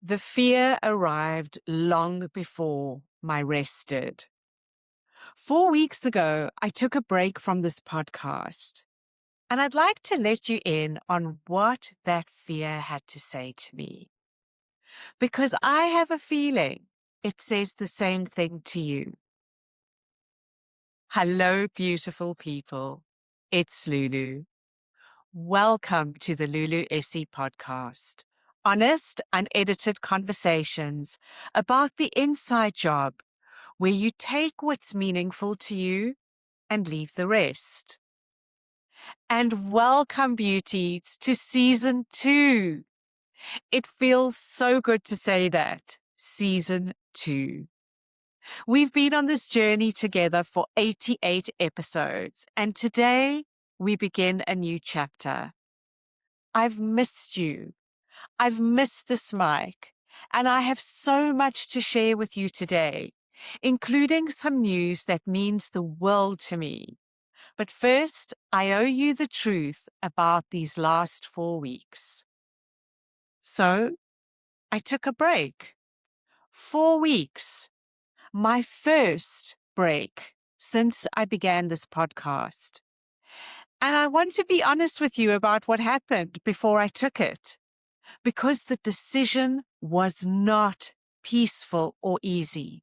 The fear arrived long before my rest did. 4 weeks ago, I took a break from this podcast, and I'd like to let you in on what that fear had to say to me. Because I have a feeling it says the same thing to you. Hello, beautiful people. It's Lulu. Welcome to the Lulu Essey podcast. Honest, unedited conversations about the inside job, where you take what's meaningful to you and leave the rest. And welcome, beauties, to season 2. It feels so good to say that. Season 2. We've been on this journey together for 88 episodes, and today we begin a new chapter. I've missed you. I've missed this mic, and I have so much to share with you today, including some news that means the world to me. But first, I owe you the truth about these last 4 weeks. So, I took a break. 4 weeks. My first break since I began this podcast. And I want to be honest with you about what happened before I took it, because the decision was not peaceful or easy.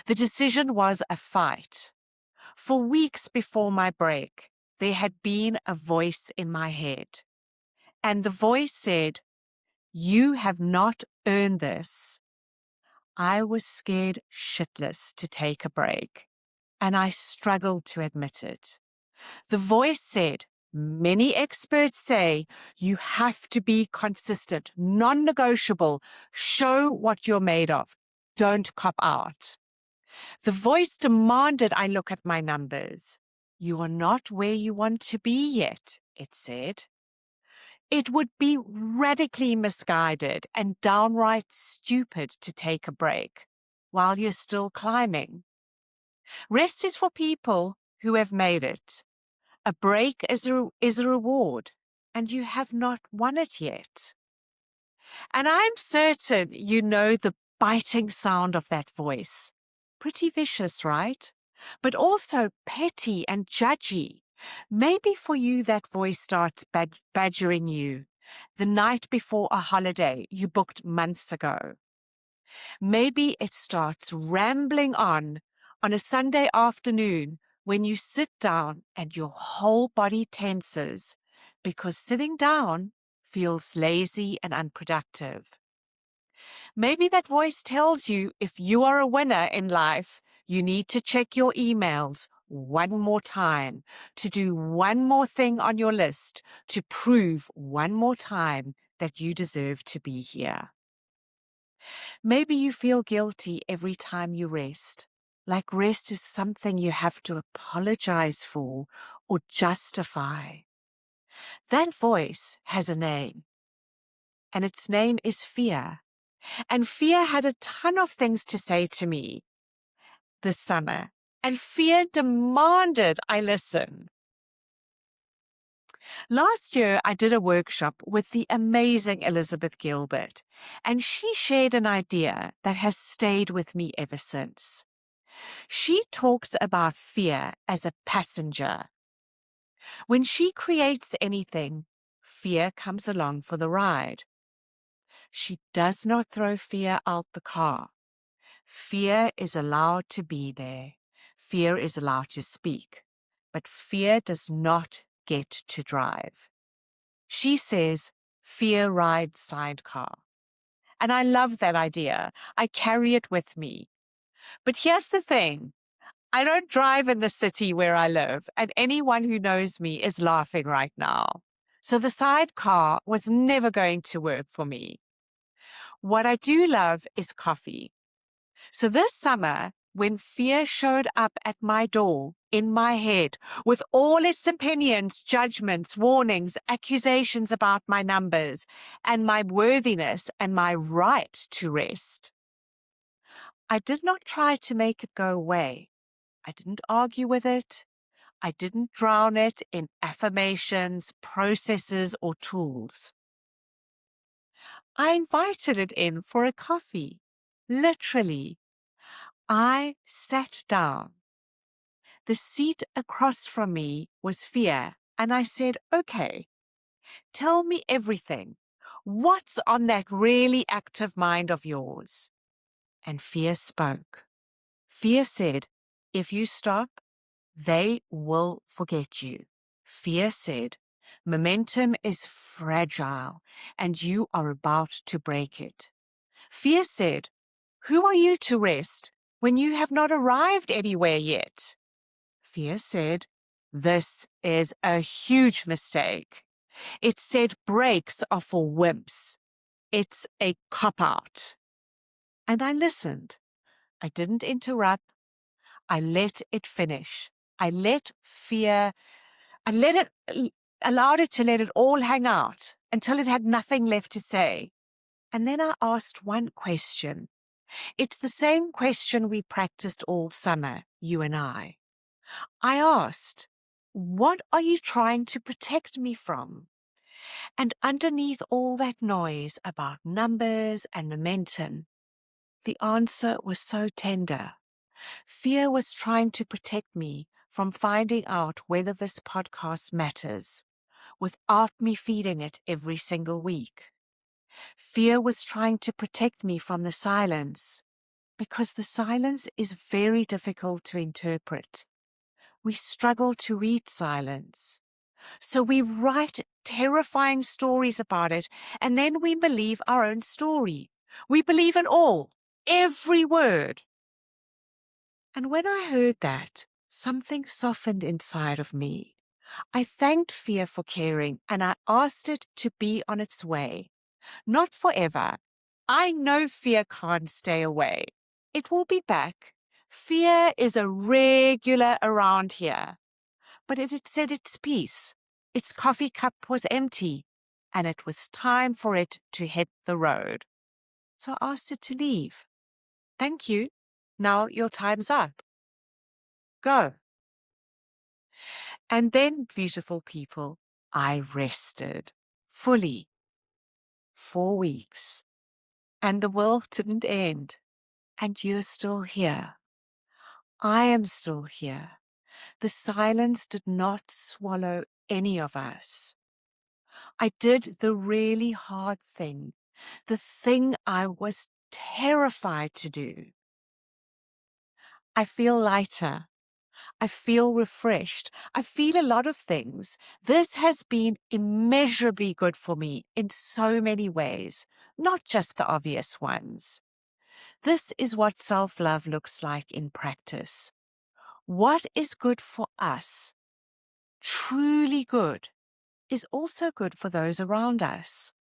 The decision was a fight. For weeks before my break, there had been a voice in my head. And the voice said, "You have not earned this." I was scared shitless to take a break, and I struggled to admit it. The voice said, "Many experts say you have to be consistent, non-negotiable, show what you're made of, don't cop out." The voice demanded I look at my numbers. "You are not where you want to be yet," it said. It would be radically misguided and downright stupid to take a break while you're still climbing. Rest is for people who have made it. A break is a reward, and you have not won it yet. And I'm certain you know the biting sound of that voice. Pretty vicious, right? But also petty and judgy. Maybe for you that voice starts badgering you the night before a holiday you booked months ago. Maybe it starts rambling on a Sunday afternoon when you sit down and your whole body tenses because sitting down feels lazy and unproductive. Maybe that voice tells you if you are a winner in life, you need to check your emails one more time, to do one more thing on your list, to prove one more time that you deserve to be here. Maybe you feel guilty every time you rest, like rest is something you have to apologize for or justify. That voice has a name, and its name is fear. And fear had a ton of things to say to me this summer, and fear demanded I listen. Last year, I did a workshop with the amazing Elizabeth Gilbert, and she shared an idea that has stayed with me ever since. She talks about fear as a passenger. When she creates anything, fear comes along for the ride. She does not throw fear out the car. Fear is allowed to be there. Fear is allowed to speak. But fear does not get to drive. She says, fear rides sidecar. And I love that idea. I carry it with me. But here's the thing. I don't drive in the city where I live, and anyone who knows me is laughing right now. So the sidecar was never going to work for me. What I do love is coffee. So this summer, when fear showed up at my door, in my head, with all its opinions, judgments, warnings, accusations about my numbers, and my worthiness and my right to rest, I did not try to make it go away. I didn't argue with it. I didn't drown it in affirmations, processes, or tools. I invited it in for a coffee. Literally. I sat down. The seat across from me was fear, and I said, okay, tell me everything. What's on that really active mind of yours? And fear spoke. Fear said, if you stop, they will forget you. Fear said, momentum is fragile and you are about to break it. Fear said, who are you to rest when you have not arrived anywhere yet? Fear said, this is a huge mistake. It said breaks are for wimps. It's a cop-out. And I listened. I didn't interrupt. I let it finish. I let fear, allowed it to let it all hang out until it had nothing left to say. And then I asked one question. It's the same question we practiced all summer, you and I. I asked, what are you trying to protect me from? And underneath all that noise about numbers and momentum, the answer was so tender. Fear was trying to protect me from finding out whether this podcast matters without me feeding it every single week. Fear was trying to protect me from the silence because the silence is very difficult to interpret. We struggle to read silence. So we write terrifying stories about it, and then we believe our own story. We believe it all, every word. And when I heard that, something softened inside of me. I thanked fear for caring, and I asked it to be on its way. Not forever. I know fear can't stay away. It will be back. Fear is a regular around here. But it had said its piece. Its coffee cup was empty, and it was time for it to hit the road. So I asked it to leave. Thank you. Now your time's up. Go. And then, beautiful people, I rested fully 4 weeks. And the world didn't end. And you're still here. I am still here. The silence did not swallow any of us. I did the really hard thing, the thing I was terrified to do. I feel lighter. I feel refreshed. I feel a lot of things. This has been immeasurably good for me in so many ways, not just the obvious ones. This is what self-love looks like in practice. What is good for us, truly good, is also good for those around us.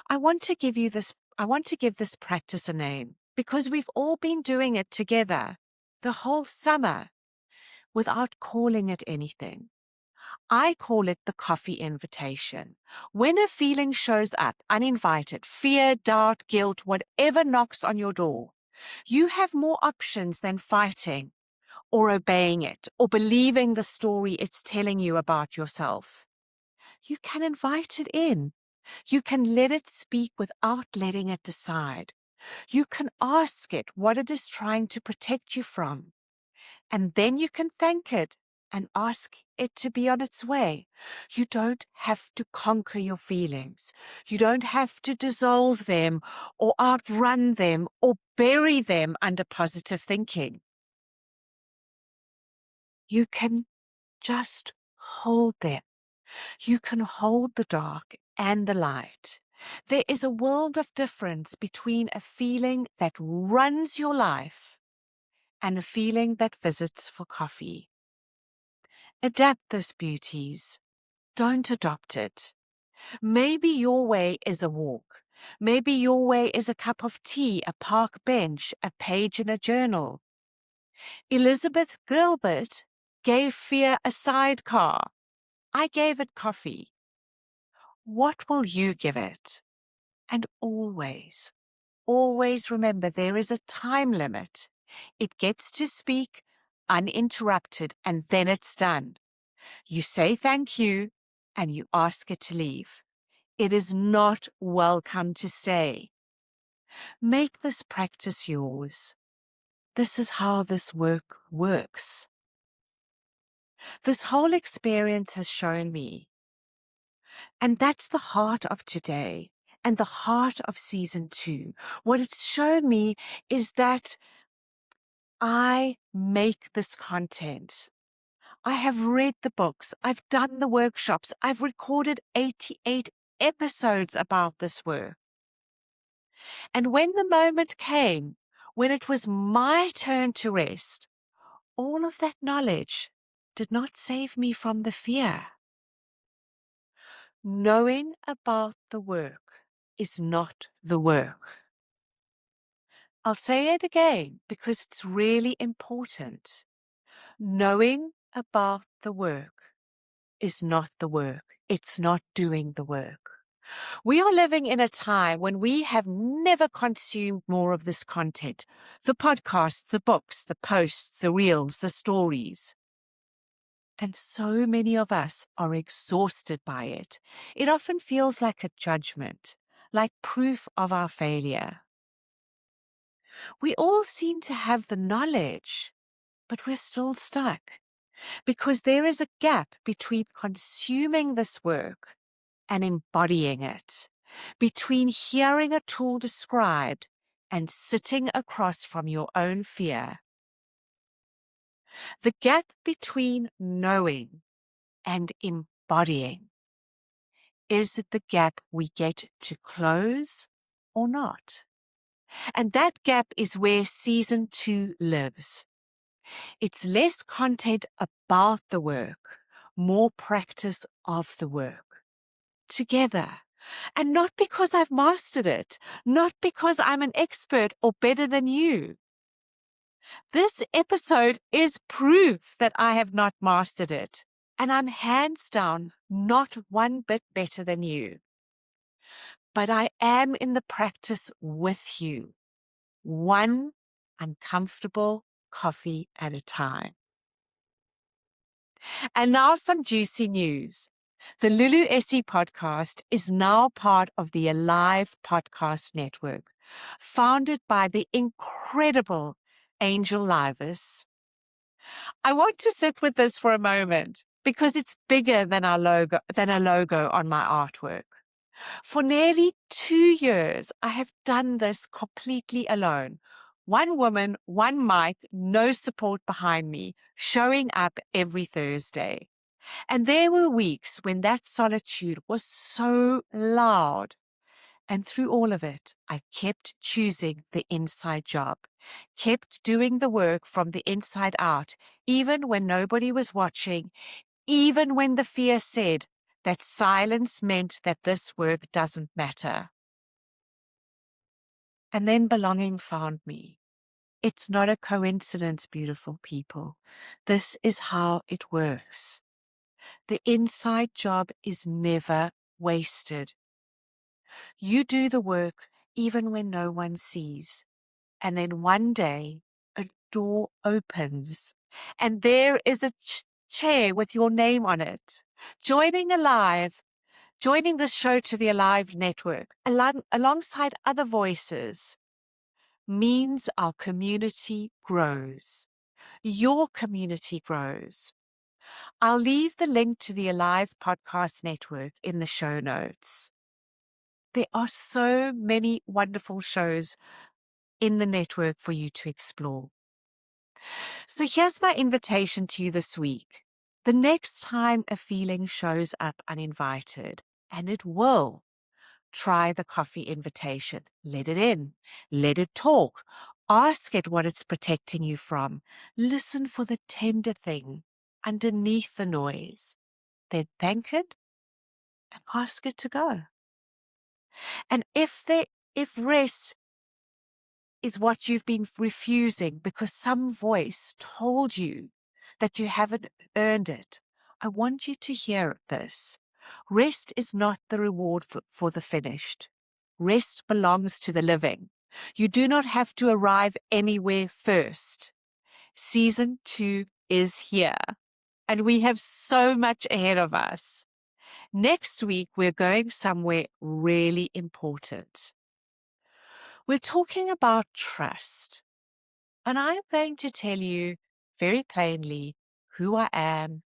I want to give this practice a name because we've all been doing it together the whole summer without calling it anything. I call it the coffee invitation. When a feeling shows up uninvited, fear, doubt, guilt, whatever knocks on your door, you have more options than fighting or obeying it or believing the story it's telling you about yourself. You can invite it in. You can let it speak without letting it decide. You can ask it what it is trying to protect you from. And then you can thank it and ask it to be on its way. You don't have to conquer your feelings. You don't have to dissolve them or outrun them or bury them under positive thinking. You can just hold them. You can hold the dark and the light. There is a world of difference between a feeling that runs your life and a feeling that visits for coffee. Adapt this, beauties. Don't adopt it. Maybe your way is a walk. Maybe your way is a cup of tea, a park bench, a page in a journal. Elizabeth Gilbert gave fear a sidecar. I gave it coffee. What will you give it? And always, always remember there is a time limit. It gets to speak uninterrupted and then it's done. You say thank you and you ask it to leave. It is not welcome to stay. Make this practice yours. This is how this work works. This whole experience has shown me, and that's the heart of today and the heart of season 2. What it's shown me is that I make this content. I have read the books. I've done the workshops. I've recorded 88 episodes about this work. And when the moment came, when it was my turn to rest, all of that knowledge did not save me from the fear. Knowing about the work is not the work. I'll say it again because it's really important. Knowing about the work is not the work. It's not doing the work. We are living in a time when we have never consumed more of this content. The podcasts, the books, the posts, the reels, the stories. And so many of us are exhausted by it. It often feels like a judgment, like proof of our failure. We all seem to have the knowledge, but we're still stuck because there is a gap between consuming this work and embodying it, between hearing a tool described and sitting across from your own fear. The gap between knowing and embodying is the gap we get to close or not. And that gap is where season 2 lives. It's less content about the work, more practice of the work. Together. And not because I've mastered it, not because I'm an expert or better than you. This episode is proof that I have not mastered it, and I'm hands down not one bit better than you. But I am in the practice with you, one uncomfortable coffee at a time. And now some juicy news. The Lulu Essey podcast is now part of the Alive Podcast Network, founded by the incredible Angel Livis. I want to sit with this for a moment because it's bigger than a logo on my artwork. For nearly 2 years, I have done this completely alone. One woman, one mic, no support behind me, showing up every Thursday. And there were weeks when that solitude was so loud. And through all of it, I kept choosing the inside job, kept doing the work from the inside out, even when nobody was watching, even when the fear said that silence meant that this work doesn't matter. And then belonging found me. It's not a coincidence, beautiful people. This is how it works. The inside job is never wasted. You do the work even when no one sees. And then one day, a door opens and there is a chair with your name on it. Joining this show to the Alive Network, alongside other voices, means our community grows. Your community grows. I'll leave the link to the Alive Podcast Network in the show notes. There are so many wonderful shows in the network for you to explore. So here's my invitation to you this week. The next time a feeling shows up uninvited, and it will, try the coffee invitation. Let it in. Let it talk. Ask it what it's protecting you from. Listen for the tender thing underneath the noise. Then thank it and ask it to go. And if rest is what you've been refusing because some voice told you that you haven't earned it, I want you to hear this. Rest is not the reward for the finished. Rest belongs to the living. You do not have to arrive anywhere first. Season 2 is here, and we have so much ahead of us. Next week, we're going somewhere really important. We're talking about trust. And I'm going to tell you very plainly who I am,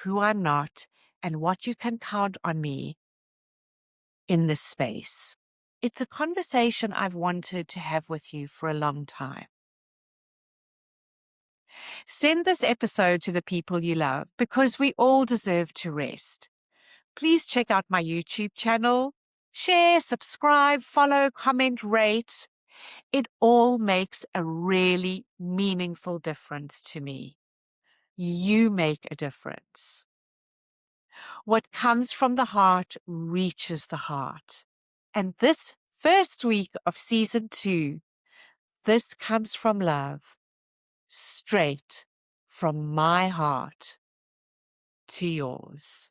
who I'm not, and what you can count on me in this space. It's a conversation I've wanted to have with you for a long time. Send this episode to the people you love because we all deserve to rest. Please check out my YouTube channel. Share, subscribe, follow, comment, rate. It all makes a really meaningful difference to me. You make a difference. What comes from the heart reaches the heart. And this first week of season 2, this comes from love, straight from my heart to yours.